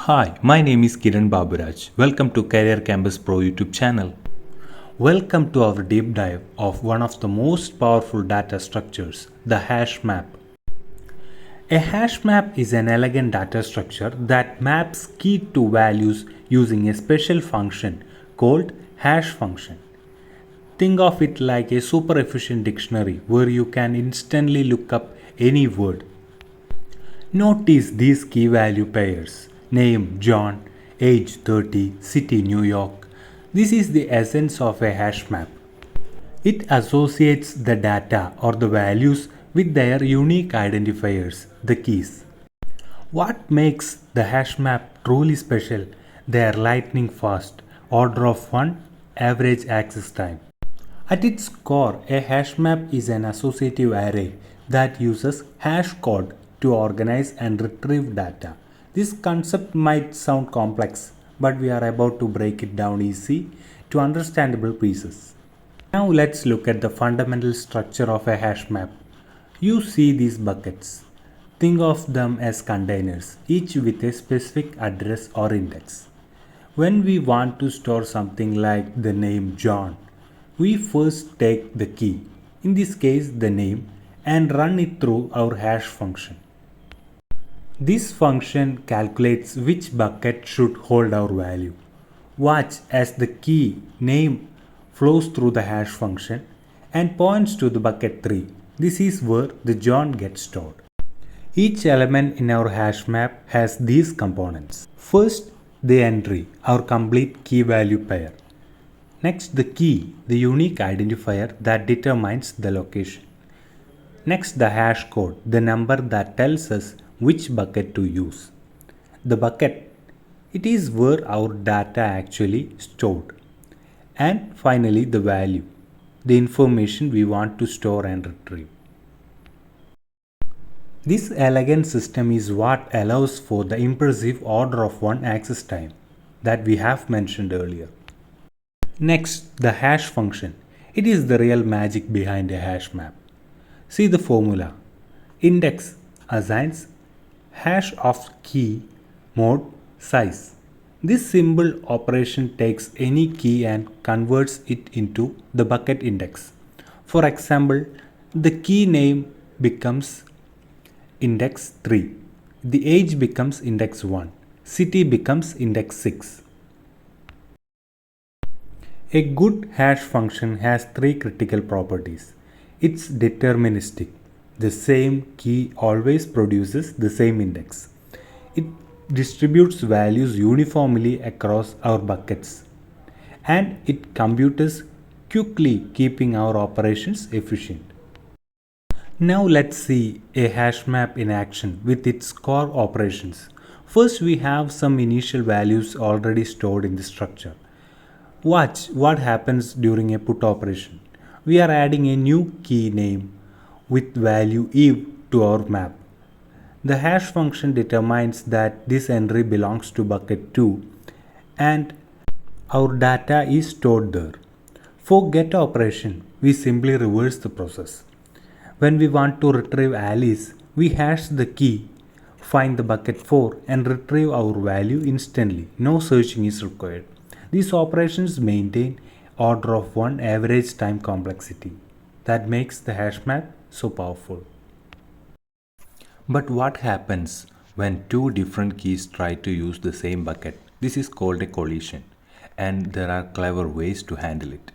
Hi, my name is Kiran Baburaj. Welcome to Career Campus Pro YouTube channel. Welcome to our deep dive of one of the most powerful data structures, the hash map. A hash map is an elegant data structure that maps key to values using a special function called hash function. Think of it like a super efficient dictionary where you can instantly look up any word. Notice these key value pairs: name John, age 30, city New York. This is the essence of a hash map. It associates the data or the values with their unique identifiers, the keys. What makes the hash map truly special? Their lightning fast, order of 1, average access time. At its core, a hash map is an associative array that uses hash code to organize and retrieve data. This concept might sound complex, but we are about to break it down easy to understandable pieces. Now let's look at the fundamental structure of a hash map. You see these buckets. Think of them as containers, each with a specific address or index. When we want to store something like the name John, we first take the key, in this case the name, and run it through our hash function. This function calculates which bucket should hold our value. Watch as the key name flows through the hash function and points to the bucket 3. This is where the John gets stored. Each element in our hash map has these components. First, the entry, our complete key value pair. Next, the key, the unique identifier that determines the location. Next, the hash code, the number that tells us which bucket to use. The bucket, it is where our data actually stored. And finally, the value, the information we want to store and retrieve. This elegant system is what allows for the impressive order of 1 access time that we have mentioned earlier. Next, the hash function. It is the real magic behind a hash map. See the formula. Index assigns hash of key, mode, size. This simple operation takes any key and converts it into the bucket index. For example, the key name becomes index 3. The age becomes index 1. City becomes index 6. A good hash function has 3 critical properties. It's deterministic. The same key always produces the same index. It distributes values uniformly across our buckets. And it computes quickly, keeping our operations efficient. Now let's see a hash map in action with its core operations. First, we have some initial values already stored in the structure. Watch what happens during a put operation. We are adding a new key name with value Eve to our map. The hash function determines that this entry belongs to bucket 2 and our data is stored there. For get operation, we simply reverse the process. When we want to retrieve Alice, we hash the key, find the bucket 4 and retrieve our value instantly. No searching is required. These operations maintain order of 1 average time complexity. That makes the hash map so powerful. But what happens when two different keys try to use the same bucket? This is called a collision, and there are clever ways to handle it.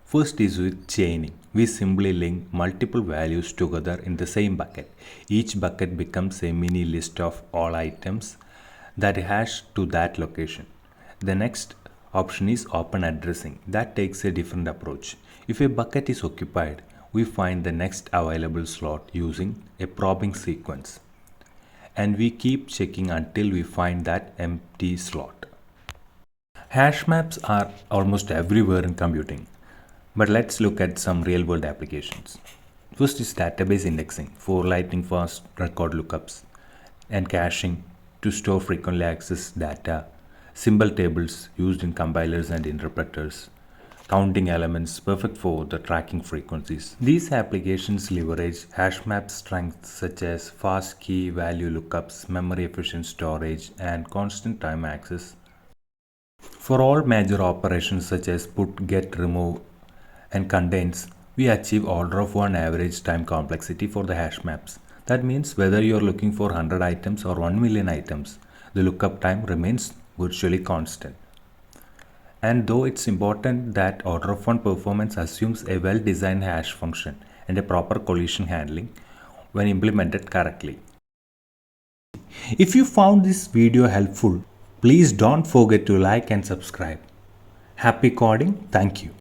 First is with chaining. We simply link multiple values together in the same bucket. Each bucket becomes a mini list of all items that hash to that location. The next option is open addressing. That takes a different approach. If a bucket is occupied, we find the next available slot using a probing sequence. And we keep checking until we find that empty slot. Hash maps are almost everywhere in computing. But let's look at some real-world applications. First is database indexing for lightning fast record lookups and caching to store frequently accessed data. Symbol tables used in compilers and interpreters. counting elements perfect for the tracking frequencies. These applications leverage HashMap strengths such as fast key value lookups, memory efficient storage, and constant time access. For all major operations such as put, get, remove, and contains, we achieve order of 1 average time complexity for the hash maps. That means whether you are looking for 100 items or 1 million items, the lookup time remains virtually constant. And though it's important that order of 1 performance assumes a well designed hash function and a proper collision handling when implemented correctly. If you found this video helpful, please don't forget to like and subscribe. Happy coding, thank you.